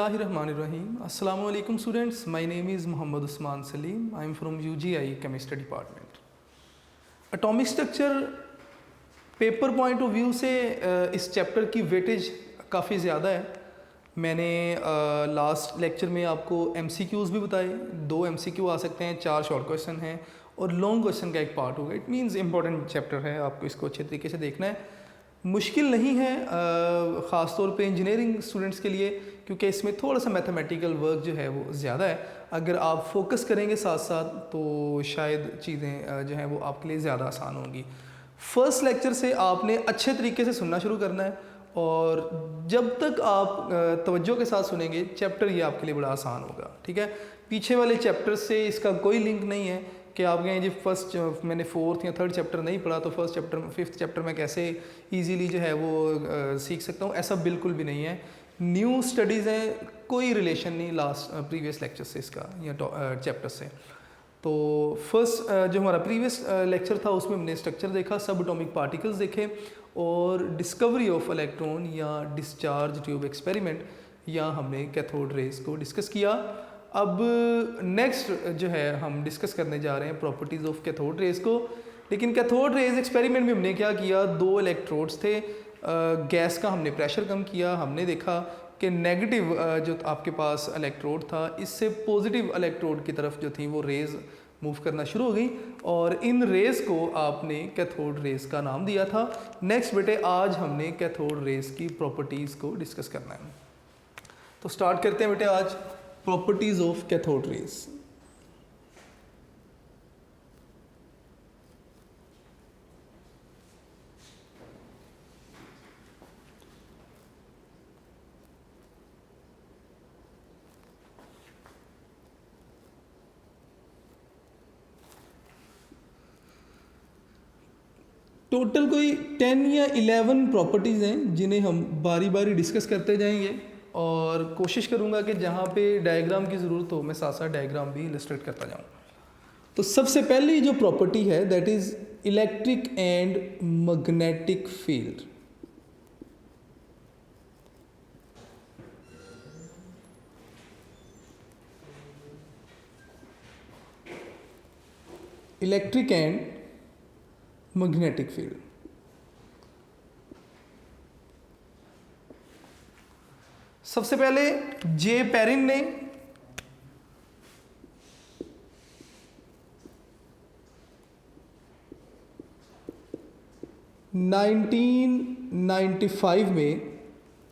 Bismillahirrahmanirrahim. Assalamu alaikum students. My name is Muhammad Usman Salim. I am from UGI Chemistry Department. Atomic structure paper point of view से इस chapter की weightage काफ़ी ज़्यादा है. मैंने last lecture में आपको MCQs भी बताए. 2 MCQ आ सकते हैं, 4 शॉर्ट क्वेश्चन हैं और लॉन्ग क्वेश्चन का एक पार्ट होगा. इट मीन्स इंपॉर्टेंट चैप्टर है, आपको इसको अच्छे तरीके से देखना है. मुश्किल नहीं है ख़ास तौर पे इंजीनियरिंग स्टूडेंट्स के लिए, क्योंकि इसमें थोड़ा सा मैथमेटिकल वर्क जो है वो ज़्यादा है. अगर आप फोकस करेंगे साथ साथ तो शायद चीज़ें जो हैं वो आपके लिए ज़्यादा आसान होंगी. फर्स्ट लेक्चर से आपने अच्छे तरीके से सुनना शुरू करना है और जब तक आप तवज्जो के साथ सुनेंगे चैप्टर ये आपके लिए बड़ा आसान होगा. ठीक है, पीछे वाले चैप्टर से इसका कोई लिंक नहीं है कि आप कहें जी फर्स्ट मैंने 4th या 3rd चैप्टर नहीं पढ़ा तो फर्स्ट चैप्टर 5th चैप्टर में कैसे इजीली जो है वो सीख सकता हूँ. ऐसा बिल्कुल भी नहीं है. न्यू स्टडीज़ हैं, कोई रिलेशन नहीं लास्ट प्रीवियस लेक्चर से इसका या चैप्टर से. तो फर्स्ट जो हमारा प्रीवियस लेक्चर था उसमें हमने स्ट्रक्चर देखा, सब एटॉमिक पार्टिकल्स देखे और डिस्कवरी ऑफ इलेक्ट्रॉन या डिस्चार्ज ट्यूब एक्सपेरिमेंट या हमने कैथोड रेज को डिस्कस किया. अब नेक्स्ट जो है हम डिस्कस करने जा रहे हैं प्रॉपर्टीज़ ऑफ कैथोड रेज को. लेकिन कैथोड रेज एक्सपेरिमेंट में हमने क्या किया, 2 इलेक्ट्रोड्स थे, गैस का हमने प्रेशर कम किया. हमने देखा कि नेगेटिव जो आपके पास इलेक्ट्रोड था इससे पॉजिटिव इलेक्ट्रोड की तरफ जो थी वो रेज़ मूव करना शुरू हो गई और इन रेज़ को आपने कैथोड रेज़ का नाम दिया था. नेक्स्ट बेटे आज हमने कैथोड रेज़ की प्रॉपर्टीज़ को डिस्कस करना है. तो स्टार्ट करते हैं बेटे आज properties of cathode rays. Total कोई 10 या 11 प्रॉपर्टीज़ हैं जिन्हें हम बारी बारी डिस्कस करते जाएंगे और कोशिश करूंगा कि जहाँ पे डायग्राम की ज़रूरत हो मैं साथ साथ डायग्राम भी इलस्ट्रेट करता जाऊँ. तो सबसे पहली जो प्रॉपर्टी है that is electric and magnetic field. Electric and magnetic field. सबसे पहले जे पेरिन ने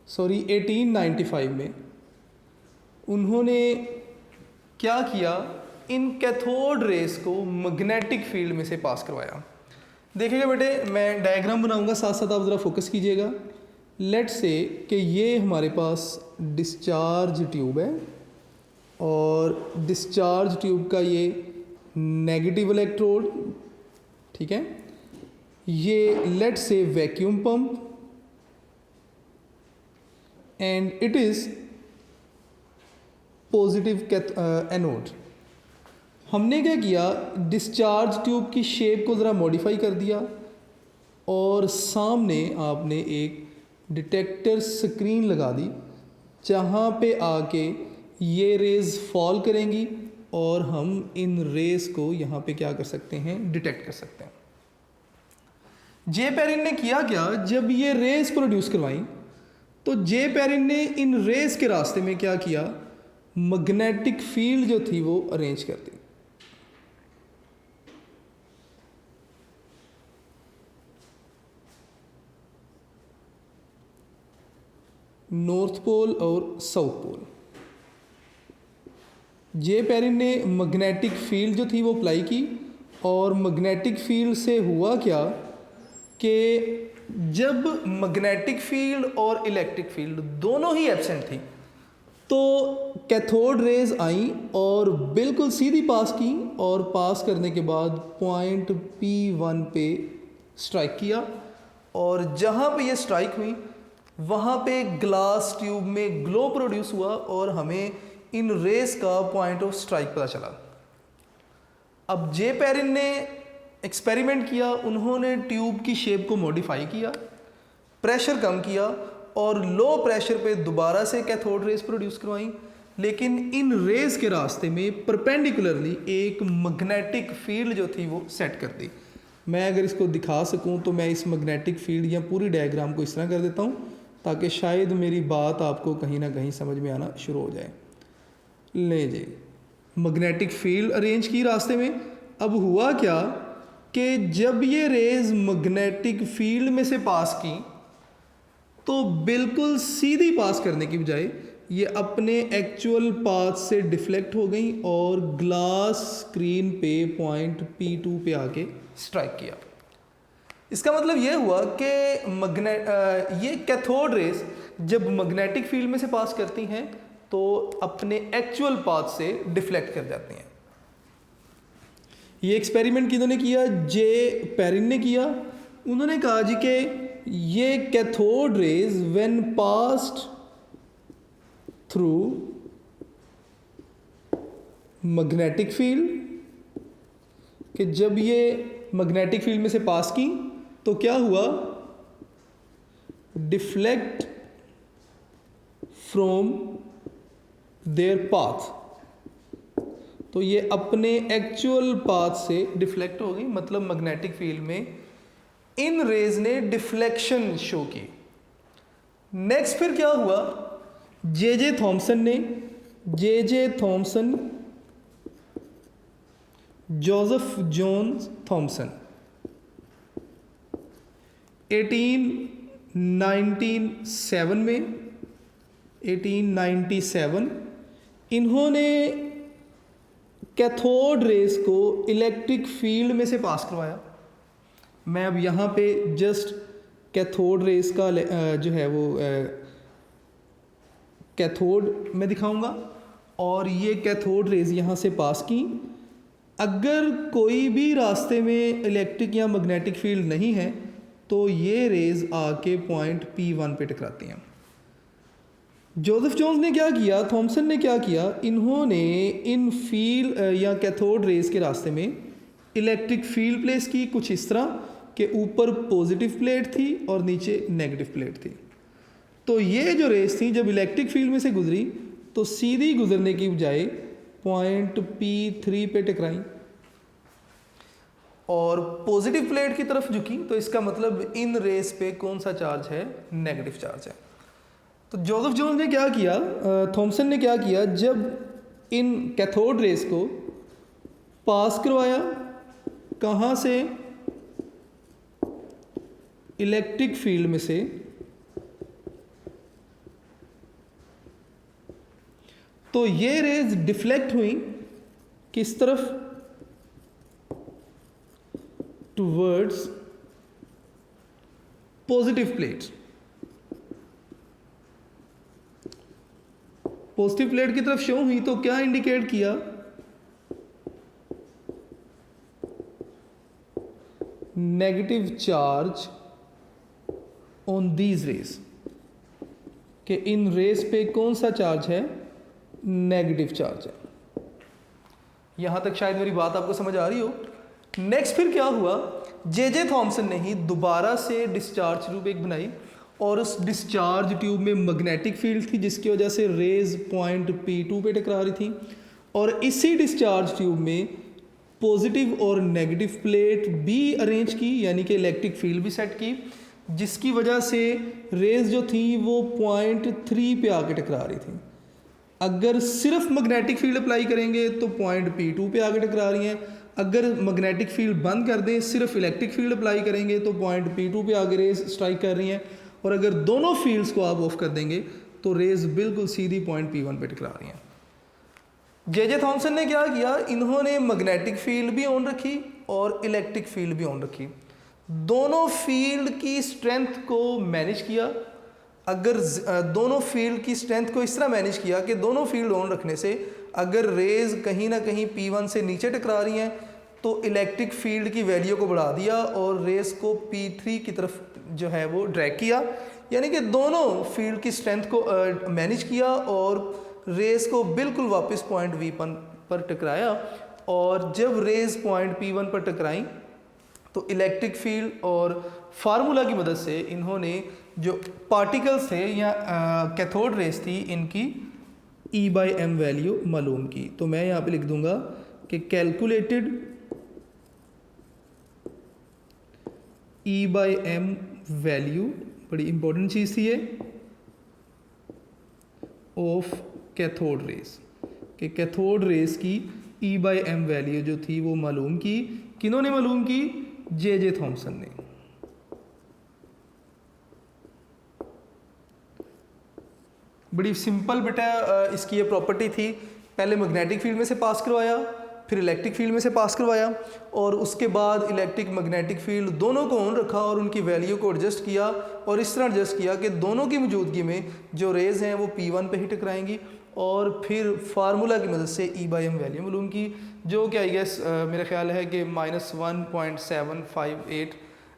सॉरी 1895 में उन्होंने क्या किया, इन कैथोड रेस को मैग्नेटिक फील्ड में से पास करवाया. देखिएगा बेटे मैं डायग्राम बनाऊंगा, साथ साथ आप ज़रा फोकस कीजिएगा. लेट्स से कि ये हमारे पास डिस्चार्ज ट्यूब है और डिस्चार्ज ट्यूब का ये नेगेटिव इलेक्ट्रोड, ठीक है. ये let's say vacuum pump and it is positive anode. हमने क्या किया, डिस्चार्ज ट्यूब की शेप को ज़रा मॉडिफाई कर दिया और सामने आपने एक डिटेक्टर स्क्रीन लगा दी जहाँ पे आके ये रेज़ फॉल करेंगी और हम इन रेज़ को यहाँ पे क्या कर सकते हैं, डिटेक्ट कर सकते हैं. जे पेरिन ने किया क्या, जब ये रेज़ प्रोड्यूस करवाई तो जे पेरिन ने इन रेज़ के रास्ते में क्या किया, मैग्नेटिक फील्ड जो थी वो अरेंज कर दी. नॉर्थ पोल और साउथ पोल. जे पेरिन ने मैग्नेटिक फील्ड जो थी वो अप्लाई की और मैग्नेटिक फील्ड से हुआ क्या कि जब मैग्नेटिक फील्ड और इलेक्ट्रिक फील्ड दोनों ही एब्सेंट थी तो कैथोड रेज आई और बिल्कुल सीधी पास की और पास करने के बाद पॉइंट P1 पे स्ट्राइक किया और जहाँ पे ये स्ट्राइक हुई वहाँ पे ग्लास ट्यूब में ग्लो प्रोड्यूस हुआ और हमें इन रेस का पॉइंट ऑफ स्ट्राइक पता चला. अब जे पेरिन ने एक्सपेरिमेंट किया, उन्होंने ट्यूब की शेप को मॉडिफाई किया, प्रेशर कम किया और लो प्रेशर पे दोबारा से कैथोड रेज प्रोड्यूस करवाई, लेकिन इन रेज के रास्ते में परपेंडिकुलरली एक मैग्नेटिक फील्ड जो थी वो सेट कर दी। मैं अगर इसको दिखा सकूं तो मैं इस मैग्नेटिक फील्ड या पूरी डायग्राम को इस तरह कर देता हूं ताकि शायद मेरी बात आपको कहीं ना कहीं समझ में आना शुरू हो जाए। ले जी, मैग्नेटिक फील्ड अरेंज की रास्ते में। अब हुआ क्या कि जब ये रेज मैग्नेटिक फील्ड में से पास की तो बिल्कुल सीधी पास करने की बजाय ये अपने एक्चुअल पाथ से डिफ्लेक्ट हो गई और ग्लास स्क्रीन पे पॉइंट P2 पे आके स्ट्राइक किया। इसका मतलब ये हुआ कि ये कैथोड रेज जब मैग्नेटिक फील्ड में से पास करती हैं तो अपने एक्चुअल पाथ से डिफ्लेक्ट कर जाती हैं। ये एक्सपेरिमेंट किन्होंने किया? जे पेरिन ने किया। उन्होंने कहा जी कि ये cathode rays when passed through magnetic field, कि जब ये मैग्नेटिक फील्ड में से पास की तो क्या हुआ? डिफ्लेक्ट फ्रॉम देयर पाथ, तो ये अपने एक्चुअल पाथ से डिफ्लेक्ट हो गई। मतलब मैग्नेटिक फील्ड में इन रेज ने डिफ्लेक्शन शो की। नेक्स्ट फिर क्या हुआ? J Thomson, Joseph John Thomson 1897 इन्होंने कैथोड रेज को इलेक्ट्रिक फील्ड में से पास करवाया। मैं अब यहाँ पे जस्ट कैथोड रेज का जो है वो कैथोड में दिखाऊंगा और ये कैथोड रेज यहाँ से पास की। अगर कोई भी रास्ते में इलेक्ट्रिक या मैग्नेटिक फील्ड नहीं है तो ये रेज आके पॉइंट P1 पे टकराती हैं। जोसेफ जोन्स ने क्या किया, थॉमसन ने क्या किया, इन्होंने इन फील्ड या कैथोड रेज के रास्ते में इलेक्ट्रिक फील्ड प्लेस की कुछ इस तरह कि ऊपर पॉजिटिव प्लेट थी और नीचे नेगेटिव प्लेट थी। तो ये जो रेस थी जब इलेक्ट्रिक फील्ड में से गुजरी तो सीधी गुजरने की बजाय पॉइंट P3 पे टकराई और पॉजिटिव प्लेट की तरफ झुकी। तो इसका मतलब इन रेस पे कौन सा चार्ज है? नेगेटिव चार्ज है। तो जोसेफ जोन्स ने क्या किया, थॉमसन ने क्या किया, जब इन कैथोड रेस को पास करवाया कहाँ से? इलेक्ट्रिक फील्ड में से, तो ये रेज डिफ्लेक्ट हुई किस तरफ? Towards positive plate. Positive plate की तरफ शो हुई तो क्या इंडिकेट किया? Negative charge on these raise, कि इन रेस पे कौन सा चार्ज है? नेगेटिव चार्ज है। यहां तक शायद मेरी बात आपको समझ आ रही हो। नेक्स्ट फिर क्या हुआ? जे थॉमसन ने ही दोबारा से डिस्चार्ज ट्यूब एक बनाई और उस डिस्चार्ज ट्यूब में मैग्नेटिक फील्ड थी जिसकी वजह से रेज पॉइंट P2 पे टकरा रही थी और इसी डिस्चार्ज ट्यूब में पॉजिटिव और नेगेटिव प्लेट भी अरेंज की, यानी कि इलेक्ट्रिक फील्ड भी सेट की, जिसकी वजह से रेज जो थी वो पॉइंट 3 पे आके टकरा रही थी। अगर सिर्फ मैग्नेटिक फील्ड अप्लाई करेंगे तो पॉइंट P2 पे आके टकरा रही हैं। अगर मैग्नेटिक फील्ड बंद कर दें, सिर्फ इलेक्ट्रिक फील्ड अप्लाई करेंगे तो पॉइंट P2 पे आगे रेज स्ट्राइक कर रही हैं। और अगर दोनों फील्ड्स को आप ऑफ कर देंगे तो रेज बिल्कुल सीधी पॉइंट P1 पे टकरा रही हैं। जे थॉमसन ने क्या किया, इन्होंने मैग्नेटिक फील्ड भी ऑन रखी और इलेक्ट्रिक फील्ड भी ऑन रखी, दोनों फील्ड की स्ट्रेंथ को मैनेज किया। अगर दोनों फील्ड की स्ट्रेंथ को इस तरह मैनेज किया कि दोनों फील्ड ऑन रखने से अगर रेज कहीं ना कहीं P1 से नीचे टकरा रही हैं तो इलेक्ट्रिक फील्ड की वैल्यू को बढ़ा दिया और रेज को P3 की तरफ जो है वो ड्रैग किया, यानी कि दोनों फील्ड की स्ट्रेंथ को मैनेज किया और रेज को बिल्कुल वापस पॉइंट V1 पर टकराया। और जब रेज पॉइंट P1 पर टकराई तो इलेक्ट्रिक फील्ड और फार्मूला की मदद से इन्होंने जो पार्टिकल्स थे या कैथोड रेस थी, इनकी E/m वैल्यू मालूम की। तो मैं यहाँ पे लिख दूंगा कि कैलकुलेटेड E/m वैल्यू, बड़ी इंपॉर्टेंट चीज़ थी ये, ऑफ कैथोड रेस, कि कैथोड रेस की E/m वैल्यू जो थी वो मालूम की। किन्होंने मालूम की? जे थॉमसन ने। बड़ी सिंपल बेटा इसकी ये प्रॉपर्टी थी। पहले मैग्नेटिक फील्ड में से पास करवाया, फिर इलेक्ट्रिक फील्ड में से पास करवाया, और उसके बाद इलेक्ट्रिक मैग्नेटिक फील्ड दोनों को ऑन रखा और उनकी वैल्यू को एडजस्ट किया, और इस तरह एडजस्ट किया कि दोनों की मौजूदगी में जो रेज़ हैं वो P1 पे ही टकराएंगी, और फिर फार्मूला की मदद से E/m वैल्यू मालूम की, जो कि आई गेस मेरा ख्याल है कि -1.758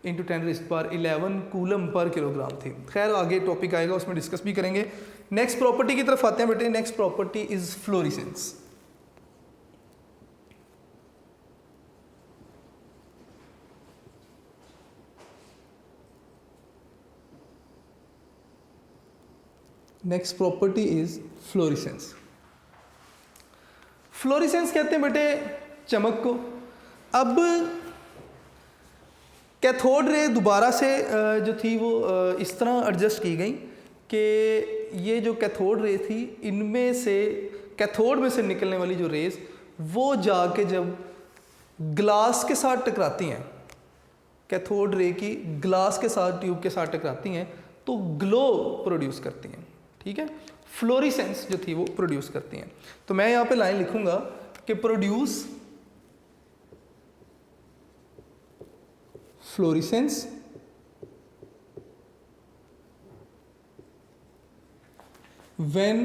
इंटू 10⁻11 कूलम पर किलोग्राम थी। खैर आगे टॉपिक आएगा, उसमें डिस्कस भी करेंगे। नेक्स्ट प्रॉपर्टी की तरफ आते हैं बेटे। Next property is florescence. Next property is florescence. Florescence कहते हैं बेटे चमक को। अब कैथोड रे दोबारा से जो थी वो इस तरह एडजस्ट की गई कि ये जो कैथोड रे थी, इनमें से कैथोड में से निकलने वाली जो रेज वो जाके जब ग्लास के साथ टकराती हैं, कैथोड रे की ग्लास के साथ, ट्यूब के साथ टकराती हैं, तो ग्लो प्रोड्यूस करती हैं। ठीक है, फ्लोरिसेंस जो थी वो प्रोड्यूस करती हैं। तो मैं यहाँ पे लाइन लिखूंगा कि produce florescence when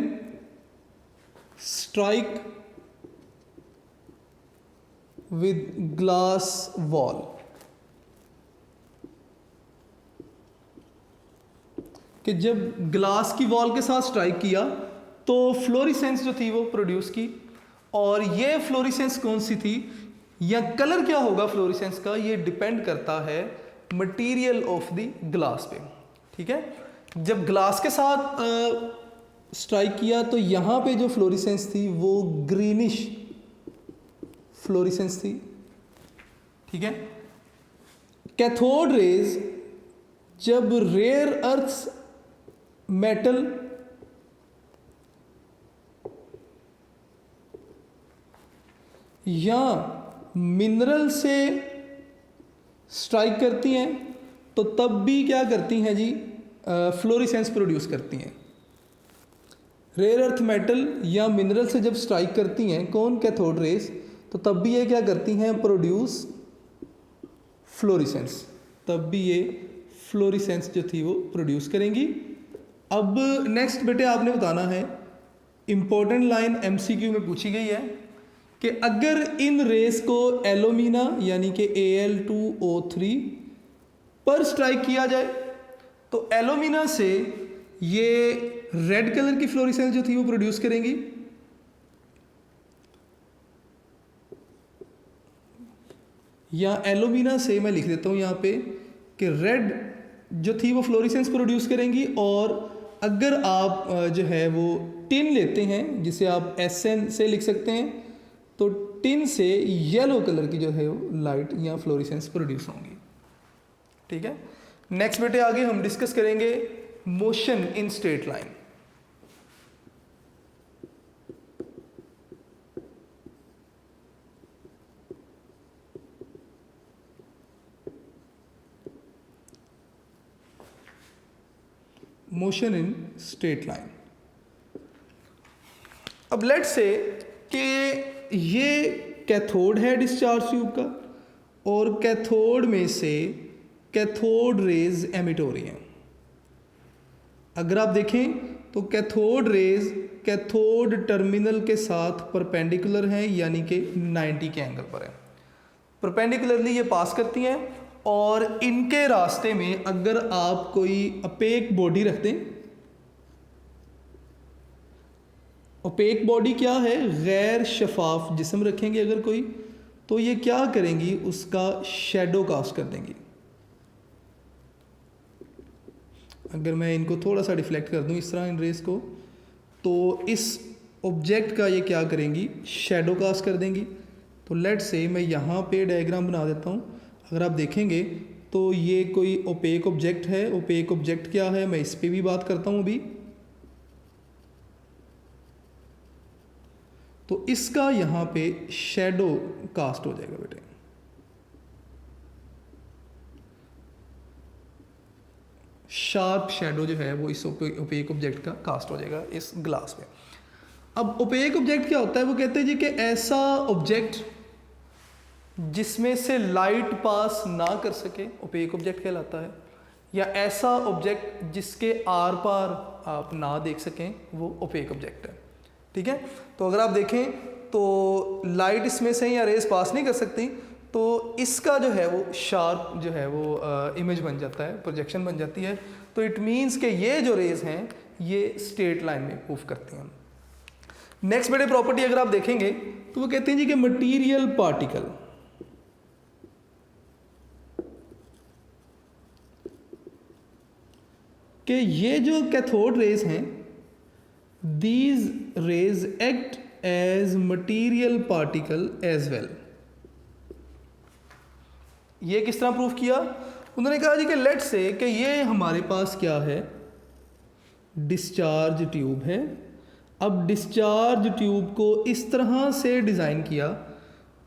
strike with glass wall। कि जब ग्लास की वॉल के साथ स्ट्राइक किया तो फ्लोरिसेंस जो थी वो प्रोड्यूस की। और ये फ्लोरिसेंस कौन सी थी या कलर क्या होगा फ्लोरिसेंस का, ये डिपेंड करता है मटेरियल ऑफ द ग्लास पे। ठीक है, जब ग्लास के साथ स्ट्राइक किया तो यहाँ पे जो फ्लोरिसेंस थी वो ग्रीनिश फ्लोरिसेंस थी। ठीक है, कैथोड रेज जब रेयर अर्थ्स मेटल या मिनरल से स्ट्राइक करती हैं तो तब भी क्या करती हैं जी, फ्लोरिसेंस प्रोड्यूस करती हैं। रेयर अर्थ मेटल या मिनरल से जब स्ट्राइक करती हैं कौन, कैथोड रेज, तो तब भी ये क्या करती हैं, प्रोड्यूस फ्लोरिसेंस। तब भी ये फ्लोरिसेंस जो थी वो प्रोड्यूस करेंगी। अब नेक्स्ट बेटे आपने बताना है, इंपॉर्टेंट लाइन MCQ में पूछी गई है कि अगर इन रेस को एलुमिना यानी कि Al2O3 पर स्ट्राइक किया जाए तो एलुमिना से ये रेड कलर की फ्लोरिसेंस जो थी वो प्रोड्यूस करेंगी, या एलुमिना से मैं लिख देता हूं यहां पे कि रेड जो थी वो फ्लोरिसेंस प्रोड्यूस करेंगी। और अगर आप जो है वो टिन लेते हैं जिसे आप SN से लिख सकते हैं, तो टिन से येलो कलर की जो है वो लाइट या फ्लोरिसेंस प्रोड्यूस होंगी। ठीक है, नेक्स्ट बेटे आगे हम डिस्कस करेंगे motion in straight line. Motion in straight line. अब लेट्स से कि ये कैथोड है डिस्चार्ज ट्यूब का, और कैथोड में से कैथोड रेज एमिट हो रही हैं। अगर आप देखें तो कैथोड रेज कैथोड टर्मिनल के साथ परपेंडिकुलर हैं, यानी कि 90 के एंगल पर है। परपेंडिकुलरली ये पास करती हैं, और इनके रास्ते में अगर आप कोई अपेक बॉडी रख दें, ओपेक बॉडी क्या है, गैर शफाफ जिस्म रखेंगे अगर कोई, तो ये क्या करेंगी, उसका शेडो कास्ट कर देंगी। अगर मैं इनको थोड़ा सा डिफ्लेक्ट कर दूं इस तरह इन रेस को, तो इस ऑब्जेक्ट का ये क्या करेंगी, शैडो कास्ट कर देंगी। तो लेट से मैं यहाँ पे डायग्राम बना देता हूँ। अगर आप देखेंगे तो ये कोई ओपेक ऑब्जेक्ट है। ओपेक ऑब्जेक्ट क्या है, मैं इस पे भी बात करता हूँ अभी। तो इसका यहाँ पे शैडो कास्ट हो जाएगा बेटे, शार्प शैडो जो है वो इस ओपेक ऑब्जेक्ट का कास्ट हो जाएगा इस ग्लास पे। अब ओपेक ऑब्जेक्ट क्या होता है, वो कहते हैं जी कि ऐसा ऑब्जेक्ट जिसमें से लाइट पास ना कर सके ओपेक ऑब्जेक्ट कहलाता है, या ऐसा ऑब्जेक्ट जिसके आर पार आप ना देख सकें वो ओपेक ऑब्जेक्ट है। ठीक है, तो अगर आप देखें तो लाइट इसमें से या रेस पास नहीं कर सकती, तो इसका जो है वो शार्प जो है वो इमेज बन जाता है, प्रोजेक्शन बन जाती है। तो इट मीन्स कि ये जो रेज हैं ये स्ट्रेट लाइन में मूव करती हैं। नेक्स्ट बेटे प्रॉपर्टी अगर आप देखेंगे तो वो कहते हैं जी कि मटीरियल पार्टिकल, कि ये जो कैथोड रेज हैं, these rays act as material particle as well. ये किस तरह प्रूफ किया, उन्होंने कहा जी कि लेट से कि ये हमारे पास क्या है, डिस्चार्ज ट्यूब है। अब डिस्चार्ज ट्यूब को इस तरह से डिज़ाइन किया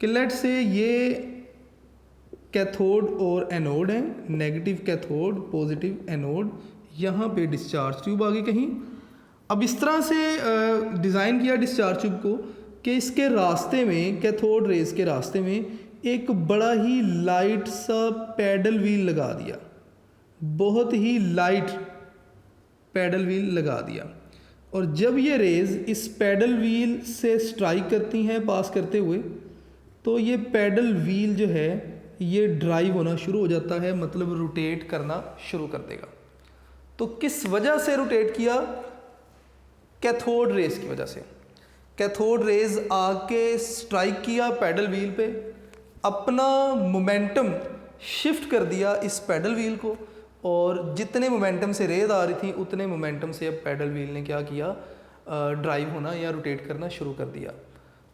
कि लेट से ये कैथोड और एनोड है, नेगेटिव कैथोड पॉजिटिव एनोड, यहाँ पे डिस्चार्ज ट्यूब आ गई कहीं। अब इस तरह से डिज़ाइन किया डिस्चार्ज ट्यूब को कि इसके रास्ते में, कैथोड रेज के रास्ते में एक बड़ा ही लाइट सा पैडल व्हील लगा दिया, बहुत ही लाइट पैडल व्हील लगा दिया। और जब ये रेज इस पैडल व्हील से स्ट्राइक करती हैं पास करते हुए, तो ये पैडल व्हील जो है ये ड्राइव होना शुरू हो जाता है, मतलब रोटेट करना शुरू कर देगा। तो किस वजह से रोटेट किया, कैथोड रेज की वजह से। कैथोड रेज आके स्ट्राइक किया पैडल व्हील पे, अपना मोमेंटम शिफ्ट कर दिया इस पैडल व्हील को, और जितने मोमेंटम से रेज आ रही थी उतने मोमेंटम से अब पैडल व्हील ने क्या किया, ड्राइव होना या रोटेट करना शुरू कर दिया।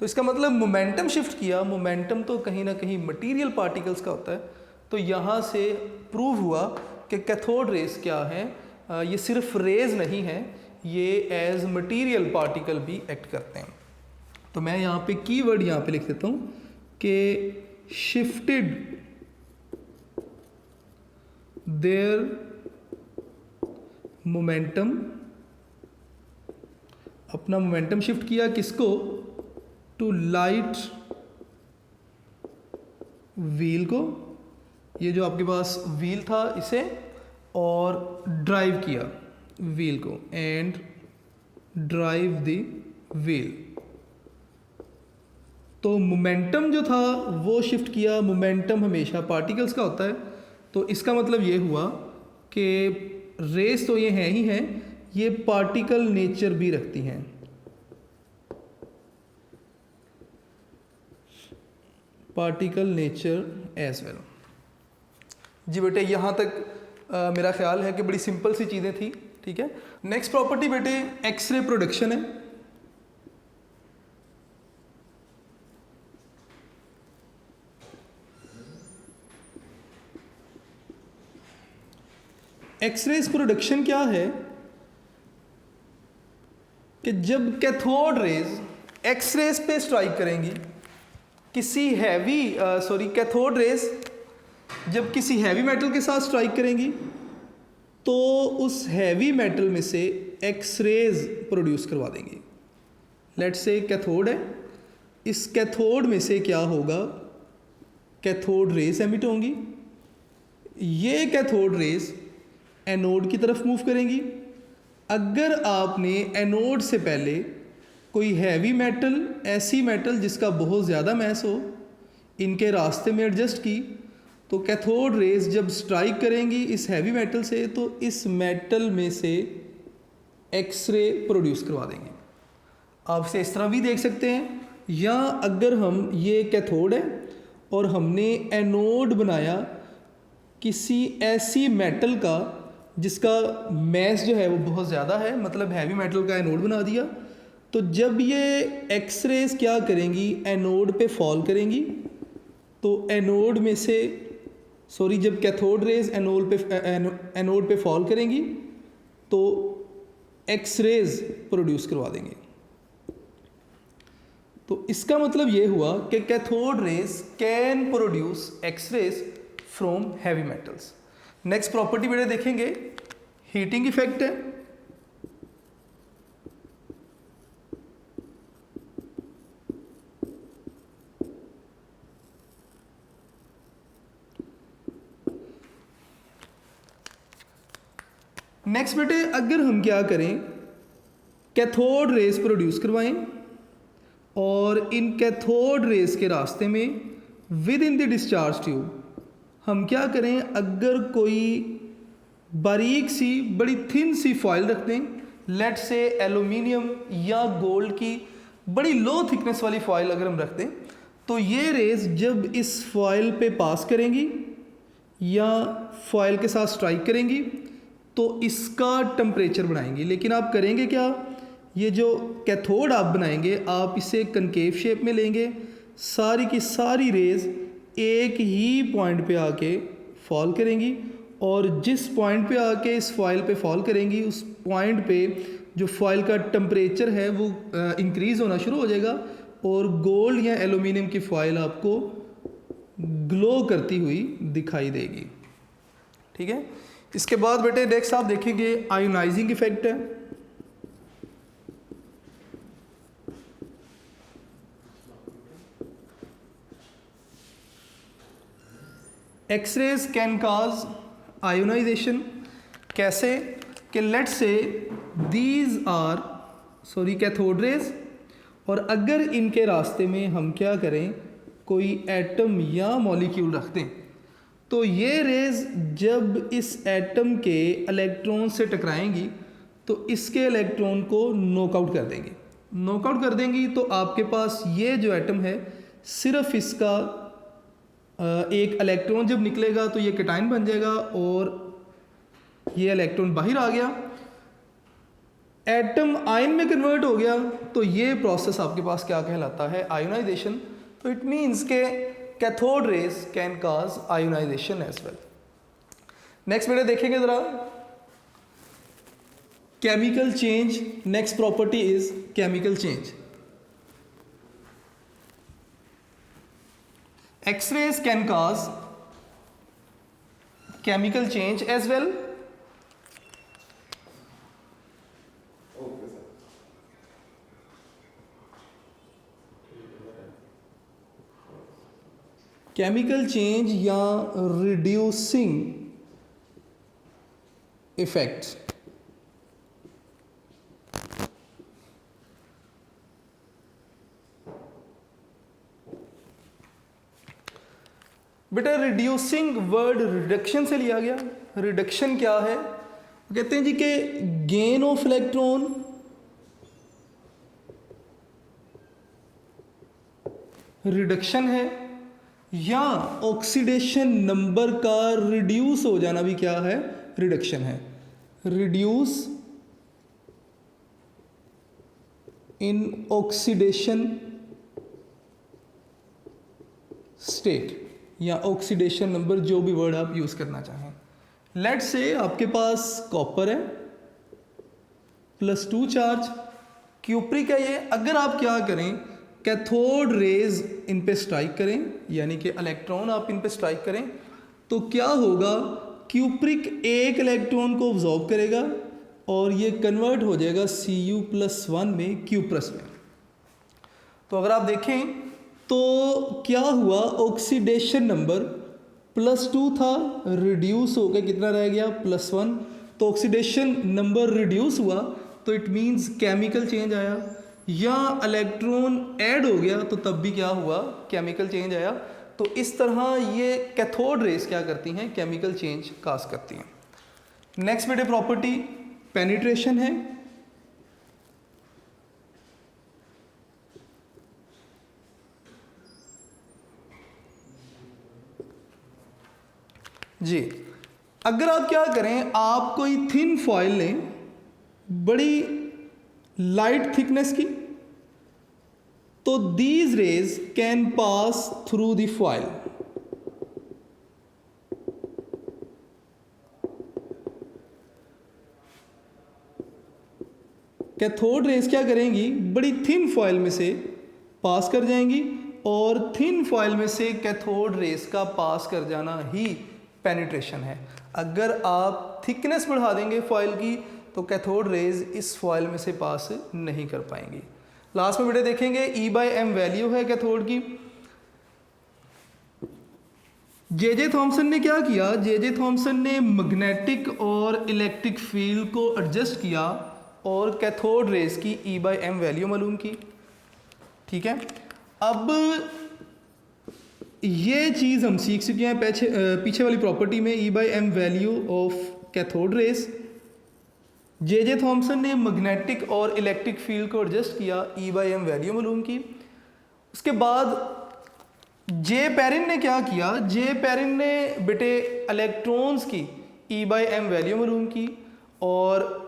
तो इसका मतलब मोमेंटम शिफ्ट किया। मोमेंटम तो कहीं ना कहीं मटेरियल पार्टिकल्स का होता है। तो यहाँ से प्रूव हुआ कि कैथोड रेज क्या है, ये सिर्फ रेज नहीं है, ये एज मटेरियल पार्टिकल भी एक्ट करते हैं। तो मैं यहाँ पे कीवर्ड यहाँ पे लिख देता हूँ कि शिफ्टेड देयर मोमेंटम, अपना मोमेंटम शिफ्ट किया किसको, टू लाइट व्हील को, ये जो आपके पास व्हील था इसे, और ड्राइव किया व्हील को, एंड ड्राइव द व्हील। तो मोमेंटम जो था वो शिफ्ट किया। मोमेंटम हमेशा पार्टिकल्स का होता है। तो इसका मतलब ये हुआ कि रेस तो ये हैं ही हैं, ये पार्टिकल नेचर भी रखती हैं। Particle nature as well. जी बेटे यहाँ तक मेरा ख्याल है कि बड़ी सिंपल सी चीज़ें थी। ठीक है, नेक्स्ट प्रॉपर्टी बेटे एक्सरे प्रोडक्शन है। एक्सरेज प्रोडक्शन क्या है कि जब कैथोड रेज एक्सरेज पे स्ट्राइक करेंगी, किसी हैवी कैथोड रेज जब किसी हैवी मेटल के साथ स्ट्राइक करेंगी तो उस हैवी मेटल में से एक्सरेज प्रोड्यूस करवा देंगी। लेट्स से कैथोड है, इस कैथोड में से क्या होगा, कैथोड रेज एमिट होंगी। ये कैथोड रेज एनोड की तरफ मूव करेंगी। अगर आपने एनोड से पहले कोई हैवी मेटल, ऐसी मेटल जिसका बहुत ज़्यादा मैस हो, इनके रास्ते में एडजस्ट की, तो कैथोड रेज जब स्ट्राइक करेंगी इस हैवी मेटल से, तो इस मेटल में से एक्सरे प्रोड्यूस करवा देंगे। आप इसे इस तरह भी देख सकते हैं, या अगर हम, ये कैथोड है और हमने एनोड बनाया किसी ऐसी मेटल का जिसका मैस जो है वो बहुत ज़्यादा है, मतलब हैवी मेटल का एनोड बना दिया। तो जब ये एक्स रेज क्या करेंगी, एनोड पे फॉल करेंगी, तो एनोड में से जब कैथोड रेज एनोड पे फॉल करेंगी तो एक्स रेज प्रोड्यूस करवा देंगे। तो इसका मतलब ये हुआ कि cathode rays can produce X rays from heavy metals. Next property बेटे देखेंगे, हीटिंग इफेक्ट है। नेक्स्ट बेटे अगर हम क्या करें, कैथोड रेज प्रोड्यूस करवाएं और इन कैथोड रेज के रास्ते में with in the discharge tube हम क्या करें, अगर कोई बारीक सी बड़ी थिन सी फॉइल रख दें, लेट से एल्यूमिनियम या गोल्ड की बड़ी लो थिकनेस वाली फॉइल अगर हम रख दें, तो ये रेज जब इस फॉइल पे पास करेंगी या फॉइल के साथ स्ट्राइक करेंगी तो इसका टेम्परेचर बढ़ाएंगी। लेकिन आप करेंगे क्या, ये जो कैथोड आप बनाएंगे आप इसे कनकेव शेप में लेंगे, सारी की सारी रेज एक ही पॉइंट पे आके फॉल करेंगी और जिस पॉइंट पे आके इस फॉइल पे फॉल करेंगी उस पॉइंट पे जो फॉइल का टेम्परेचर है वो इंक्रीज़ होना शुरू हो जाएगा और गोल्ड या एल्यूमिनियम की फॉइल आपको ग्लो करती हुई दिखाई देगी। ठीक है, इसके बाद बेटे नेक्स्ट आप देखेंगे आयोनाइजिंग इफेक्ट है। X rays can cause ionization. कैसे कि let's say these are cathode rays, और अगर इनके रास्ते में हम क्या करें, कोई एटम या मॉलिक्यूल रख दें, तो ये रेज जब इस एटम के इलेक्ट्रॉन से टकराएंगी तो इसके इलेक्ट्रॉन को नॉकआउट कर देंगे। नॉकआउट कर देंगी तो आपके पास ये जो एटम है सिर्फ इसका एक इलेक्ट्रॉन जब निकलेगा तो ये कैटायन बन जाएगा और ये इलेक्ट्रॉन बाहर आ गया, एटम आयन में कन्वर्ट हो गया, तो ये प्रोसेस आपके पास क्या कहलाता है, आयोनाइजेशन। तो इट मीन्स के cathode rays can cause ionization as well. Next बेटे देखेंगे जरा chemical change. Next property is chemical change. X-rays can cause chemical change as well. Chemical change या reducing effects। बेटा रिड्यूसिंग वर्ड रिडक्शन से लिया गया। Reduction क्या है, कहते हैं जी कि गेन ऑफ इलेक्ट्रॉन रिडक्शन है, या ऑक्सीडेशन नंबर का रिड्यूस हो जाना भी क्या है, रिडक्शन है। रिड्यूस इन ऑक्सीडेशन स्टेट या ऑक्सीडेशन नंबर, जो भी वर्ड आप यूज़ करना चाहें। लेट से आपके पास कॉपर है +2 चार्ज, क्यूप्रिक है ये। अगर आप क्या करें, कैथोड रेज इन पे स्ट्राइक करें, यानी कि इलेक्ट्रॉन आप इन पे स्ट्राइक करें, तो क्या होगा, क्यूप्रिक एक इलेक्ट्रॉन को ऑब्जॉर्ब करेगा और ये कन्वर्ट हो जाएगा Cu+1 में Q+ में। तो अगर आप देखें तो क्या हुआ, ऑक्सीडेशन नंबर +2 था, रिड्यूस होकर कितना रह गया, +1। तो ऑक्सीडेशन नंबर रिड्यूस हुआ तो इट मींस केमिकल चेंज आया, या इलेक्ट्रॉन ऐड हो गया तो तब भी क्या हुआ, केमिकल चेंज आया। तो इस तरह ये कैथोड रेज क्या करती हैं, केमिकल चेंज काज करती हैं। नेक्स्ट बेटे प्रॉपर्टी पेनिट्रेशन है। जी, अगर आप क्या करें, आप कोई थिन फॉइल लें बड़ी लाइट थिकनेस की, तो these raise can pass through the foil. Cathode rays क्या करेंगी, बड़ी थिन फॉइल में से पास कर जाएंगी, और थिन फॉइल में से कैथोड रेज का पास कर जाना ही पेनिट्रेशन है। अगर आप थिकनेस बढ़ा देंगे फॉइल की तो कैथोड रेज इस फॉइल में से पास नहीं कर पाएंगी। लास्ट में बेटे देखेंगे E/m वैल्यू है कैथोड की। जे थॉमसन ने क्या किया, जे थॉमसन ने मैग्नेटिक और इलेक्ट्रिक फील्ड को एडजस्ट किया और कैथोड रेज की E/m वैल्यू मालूम की। ठीक है, अब ये चीज़ हम सीख चुके हैं पीछे वाली प्रॉपर्टी में, E/m value of cathode rays. J Thomson ने मैग्नेटिक और इलेक्ट्रिक फील्ड को एडजस्ट किया, E/m वैल्यू मालूम की। उसके बाद जे पेरिन ने क्या किया, जे पेरिन ने बेटे इलेक्ट्रॉन्स की E/m वैल्यू मालूम की, और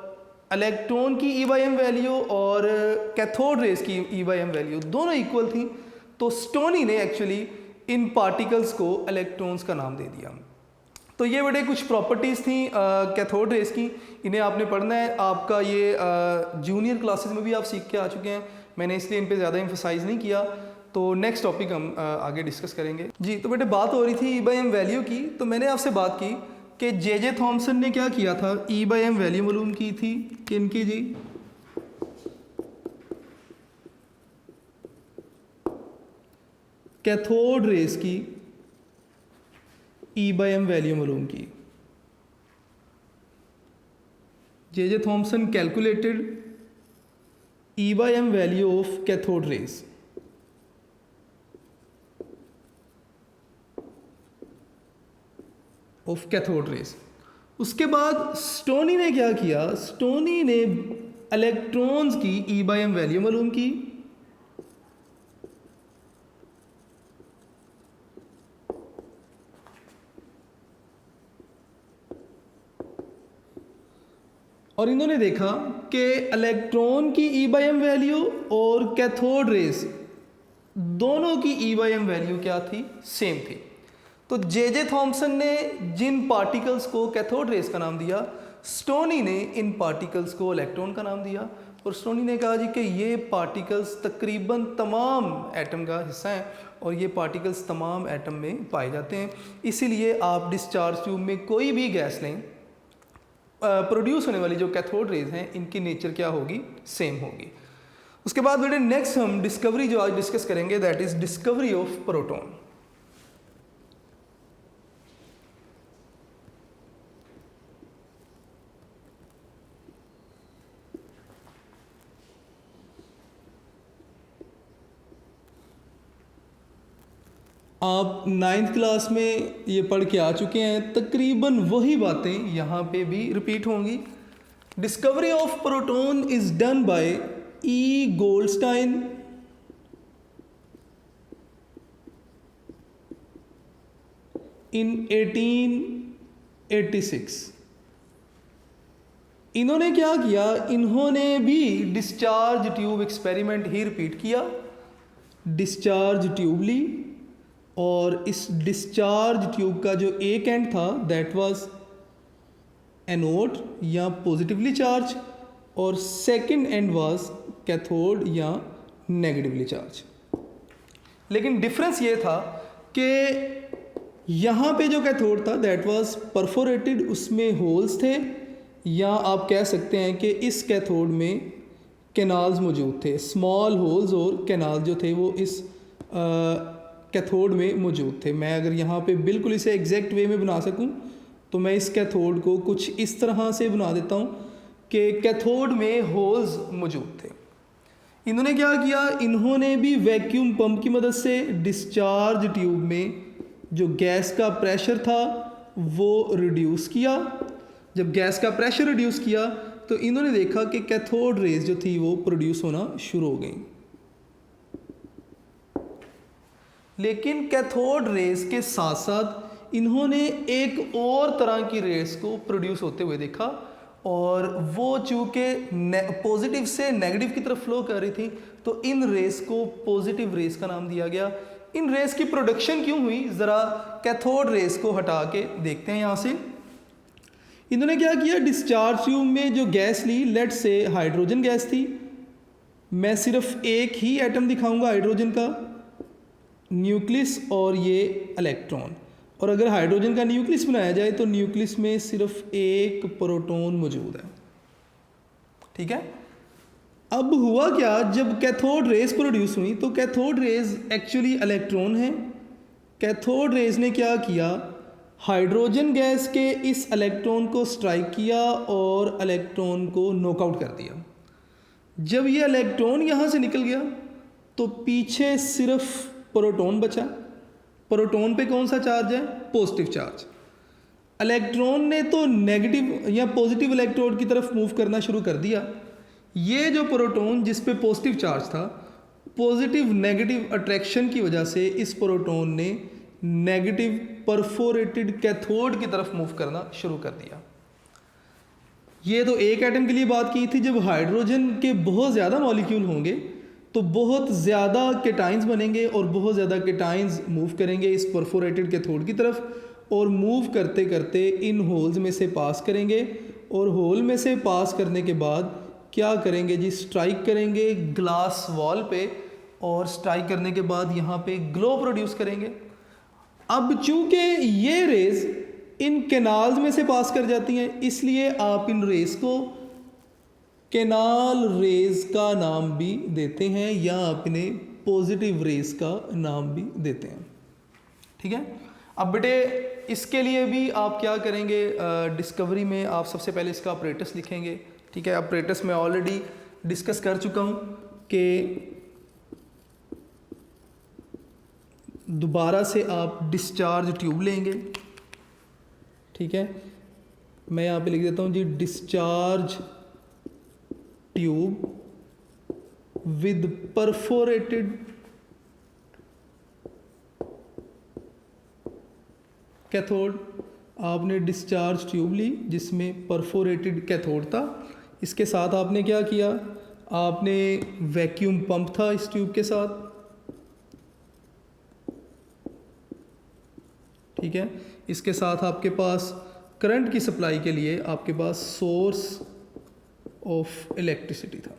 इलेक्ट्रॉन की E/m वैल्यू और कैथोड रेज की E/m वैल्यू दोनों इक्वल थी। तो स्टोनी ने एक्चुअली इन पार्टिकल्स को इलेक्ट्रॉन्स का नाम दे दिया। तो ये बेटे कुछ प्रॉपर्टीज़ थी कैथोड रेज की, इन्हें आपने पढ़ना है। आपका ये जूनियर क्लासेस में भी आप सीख के आ चुके हैं, मैंने इसलिए इन पे ज़्यादा एम्फसाइज नहीं किया। तो नेक्स्ट टॉपिक हम आगे डिस्कस करेंगे जी। तो बेटे बात हो रही थी E/m वैल्यू की, तो मैंने आपसे बात की कि जे थॉमसन ने क्या किया था, E/m वैल्यू मालूम की थी किनकी जी, कैथोड रेज की E/m वैल्यू मालूम की। J Thomson calculated E/m value of cathode rays. उसके बाद स्टोनी ने क्या किया, स्टोनी ने इलेक्ट्रॉन्स की E/m वैल्यू मालूम की। और इन्होंने देखा कि इलेक्ट्रॉन की E/m वैल्यू और कैथोड रेज दोनों की E/m वैल्यू क्या थी, सेम थी। तो जे थॉमसन ने जिन पार्टिकल्स को कैथोड रेज का नाम दिया, स्टोनी ने इन पार्टिकल्स को इलेक्ट्रॉन का नाम दिया। और स्टोनी ने कहा जी कि ये पार्टिकल्स तकरीबन तमाम एटम का हिस्सा हैं और ये पार्टिकल्स तमाम एटम में पाए जाते हैं। इसीलिए आप डिस्चार्ज ट्यूब में कोई भी गैस लें, प्रोड्यूस होने वाली जो कैथोड रेज हैं इनकी नेचर क्या होगी, सेम होगी। उसके बाद बेटे नेक्स्ट हम डिस्कवरी जो आज डिस्कस करेंगे, that is discovery of proton. आप 9th क्लास में ये पढ़ के आ चुके हैं, तकरीबन वही बातें यहाँ पे भी रिपीट होंगी। Discovery of proton is done by E. Goldstein in 1886। इन्होंने क्या किया, इन्होंने भी डिस्चार्ज ट्यूब एक्सपेरिमेंट ही रिपीट किया। डिस्चार्ज ट्यूब ली और इस डिस्चार्ज ट्यूब का जो एक एंड था दैट वाज एनोड या पॉजिटिवली चार्ज, और सेकंड एंड वाज कैथोड या नेगेटिवली चार्ज। लेकिन डिफरेंस ये था कि यहाँ पे जो कैथोड था दैट वाज परफोरेटेड, उसमें होल्स थे, या आप कह सकते हैं कि इस कैथोड में कैनाल्स मौजूद थे। स्मॉल होल्स और कैनाल जो थे वो इस कैथोड में मौजूद थे। मैं अगर यहाँ पे बिल्कुल इसे एग्जैक्ट वे में बना सकूँ तो मैं इस कैथोड को कुछ इस तरह से बना देता हूँ कि कैथोड में होल्स मौजूद थे। इन्होंने क्या किया, इन्होंने भी वैक्यूम पंप की मदद से डिस्चार्ज ट्यूब में जो गैस का प्रेशर था वो रिड्यूस किया। जब गैस का प्रेशर रिड्यूस किया तो इन्होंने देखा कि कैथोड रेज जो थी वो प्रोड्यूस होना शुरू हो गई। लेकिन कैथोड रेज के साथ साथ इन्होंने एक और तरह की रेस को प्रोड्यूस होते हुए देखा, और वो चूँकि पॉजिटिव से नेगेटिव की तरफ फ्लो कर रही थी, तो इन रेस को पॉजिटिव रेस का नाम दिया गया। इन रेस की प्रोडक्शन क्यों हुई, ज़रा कैथोड रेस को हटा के देखते हैं यहाँ से। इन्होंने क्या किया, डिस्चार्ज ट्यूब में जो गैस ली, लेट से हाइड्रोजन गैस थी, मैं सिर्फ एक ही एटम दिखाऊंगा हाइड्रोजन का, न्यूक्लियस और ये इलेक्ट्रॉन। और अगर हाइड्रोजन का न्यूक्लियस बनाया जाए तो न्यूक्लियस में सिर्फ एक प्रोटॉन मौजूद है, ठीक है। अब हुआ क्या, जब कैथोड रेज प्रोड्यूस हुई तो कैथोड रेज एक्चुअली इलेक्ट्रॉन है। कैथोड रेज ने क्या किया, हाइड्रोजन गैस के इस इलेक्ट्रॉन को स्ट्राइक किया और इलेक्ट्रॉन को नॉकआउट कर दिया। जब ये इलेक्ट्रॉन यहाँ से निकल गया तो पीछे सिर्फ प्रोटॉन बचा। प्रोटॉन पे कौन सा चार्ज है, पॉजिटिव चार्ज। इलेक्ट्रॉन ने तो नेगेटिव या पॉजिटिव इलेक्ट्रोड की तरफ मूव करना शुरू कर दिया। ये जो प्रोटॉन जिस पे पॉजिटिव चार्ज था, पॉजिटिव नेगेटिव अट्रैक्शन की वजह से इस प्रोटॉन ने नेगेटिव परफोरेटेड कैथोड की तरफ मूव करना शुरू कर दिया। ये तो एक एटम के लिए बात की थी। जब हाइड्रोजन के बहुत ज़्यादा मॉलिक्यूल होंगे तो बहुत ज़्यादा केटाइंस बनेंगे और बहुत ज़्यादा केटाइंस मूव करेंगे इस परफोरेटेड कैथोड की तरफ, और मूव करते करते इन होल्स में से पास करेंगे, और होल में से पास करने के बाद क्या करेंगे जी, स्ट्राइक करेंगे ग्लास वॉल पे, और स्ट्राइक करने के बाद यहाँ पे ग्लो प्रोड्यूस करेंगे। अब चूंकि ये रेज इन कैनाल्स में से पास कर जाती हैं, इसलिए आप इन रेज को कैनाल रेज का नाम भी देते हैं या अपने पॉजिटिव रेज का नाम भी देते हैं, ठीक है। अब बेटे इसके लिए भी आप क्या करेंगे, डिस्कवरी में आप सबसे पहले इसका ऑपरेटर्स लिखेंगे, ठीक है। ऑपरेटर्स मैं ऑलरेडी डिस्कस कर चुका हूँ कि दोबारा से आप डिस्चार्ज ट्यूब लेंगे, ठीक है। मैं यहाँ पे लिख देता हूँ जी, discharge tube with perforated cathode. आपने डिस्चार्ज ट्यूब ली जिसमें परफोरेटेड कैथोड था। इसके साथ आपने क्या किया, आपने वैक्यूम पंप था इस ट्यूब के साथ, ठीक है। इसके साथ आपके पास करंट की सप्लाई के लिए आपके पास सोर्स ऑफ इलेक्ट्रिसिटी था।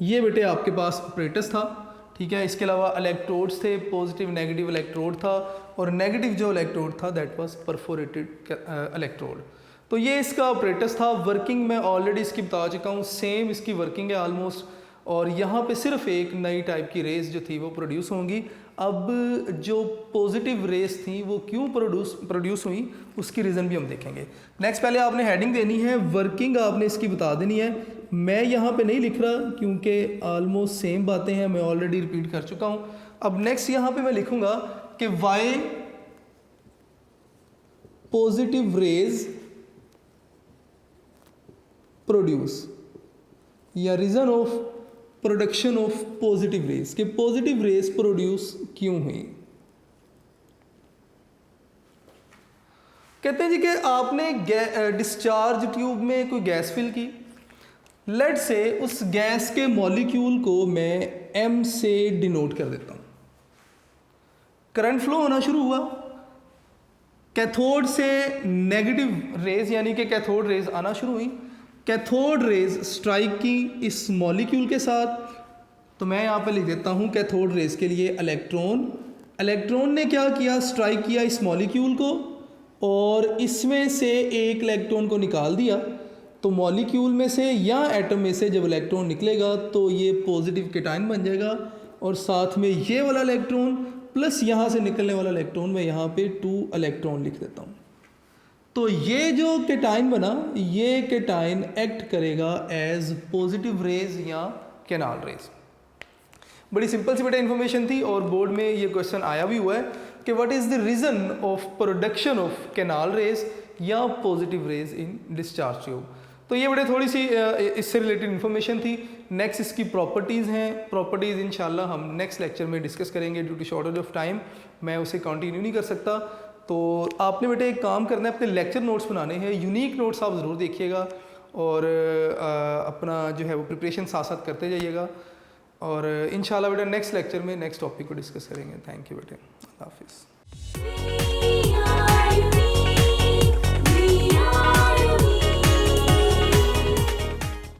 ये बेटे आपके पास ऑपरेटर्स था, ठीक है। इसके अलावा इलेक्ट्रोड्स थे, पॉजिटिव नेगेटिव इलेक्ट्रोड था, और नेगेटिव जो इलेक्ट्रोड था दैट वाज परफोरेटेड इलेक्ट्रोड। तो ये इसका ऑपरेटर्स था। वर्किंग मैं ऑलरेडी इसकी बता चुका हूँ, सेम इसकी वर्किंग है ऑलमोस्ट। और यहाँ पे सिर्फ एक नई टाइप की रेस जो थी वो प्रोड्यूस होंगी। अब जो पॉजिटिव रेस थी वो क्यों प्रोड्यूस हुई उसकी रीज़न भी हम देखेंगे। नेक्स्ट पहले आपने हेडिंग देनी है, वर्किंग आपने इसकी बता देनी है। मैं यहाँ पे नहीं लिख रहा क्योंकि ऑलमोस्ट सेम बातें हैं, मैं ऑलरेडी रिपीट कर चुका हूँ। अब नेक्स्ट यहाँ पे मैं लिखूँगा कि वाई पॉजिटिव रेज प्रोड्यूस, या reason of production of positive raise, के पॉजिटिव रेज प्रोड्यूस क्यों हुई। कहते हैं जी कि आपने डिस्चार्ज ट्यूब में कोई गैस फिल की, लेट से उस गैस के मॉलिक्यूल को मैं M से डिनोट कर देता हूं। करंट फ्लो होना शुरू हुआ, कैथोड से नेगेटिव रेज यानी कि कैथोड रेज आना शुरू हुई। कैथोड रेज स्ट्राइक की इस मॉलिक्यूल के साथ, तो मैं यहाँ पे लिख देता हूँ कैथोड रेज के लिए इलेक्ट्रॉन। इलेक्ट्रॉन ने क्या किया, स्ट्राइक किया इस मॉलिक्यूल को और इसमें से एक इलेक्ट्रॉन को निकाल दिया। तो मॉलिक्यूल में से या एटम में से जब इलेक्ट्रॉन निकलेगा तो ये पॉजिटिव केटाइन बन जाएगा, और साथ में ये वाला इलेक्ट्रॉन प्लस यहाँ से निकलने वाला इलेक्ट्रॉन, मैं यहाँ पे 2 इलेक्ट्रॉन लिख देता हूँ। तो ये जो केटाइन बना, ये केटाइन एक्ट करेगा एज पॉजिटिव रेज या कैनाल रेज। बड़ी सिंपल सी बेटा इन्फॉर्मेशन थी, और बोर्ड में ये क्वेश्चन आया भी हुआ है कि what is the reason of production of canal rays or positive rays in discharge tube. तो ये बड़े थोड़ी सी इससे रिलेटेड इन्फॉर्मेशन थी। नेक्स्ट इसकी प्रॉपर्टीज़ हैं, प्रॉपर्टीज़ इंशाल्लाह हम नेक्स्ट लेक्चर में डिस्कस करेंगे। Due to shortage of time मैं उसे कंटिन्यू नहीं कर सकता। तो आपने बेटे एक काम करना है, अपने लेक्चर नोट्स बनाने हैं, यूनिक नोट्स आप ज़रूर देखिएगा और अपना जो है वो प्रिपरेशन साथ साथ करते जाइएगा। और इंशाल्लाह बेटा नेक्स्ट लेक्चर में नेक्स्ट टॉपिक को डिस्कस करेंगे। थैंक यू बेटे, अल्लाह हाफिज़।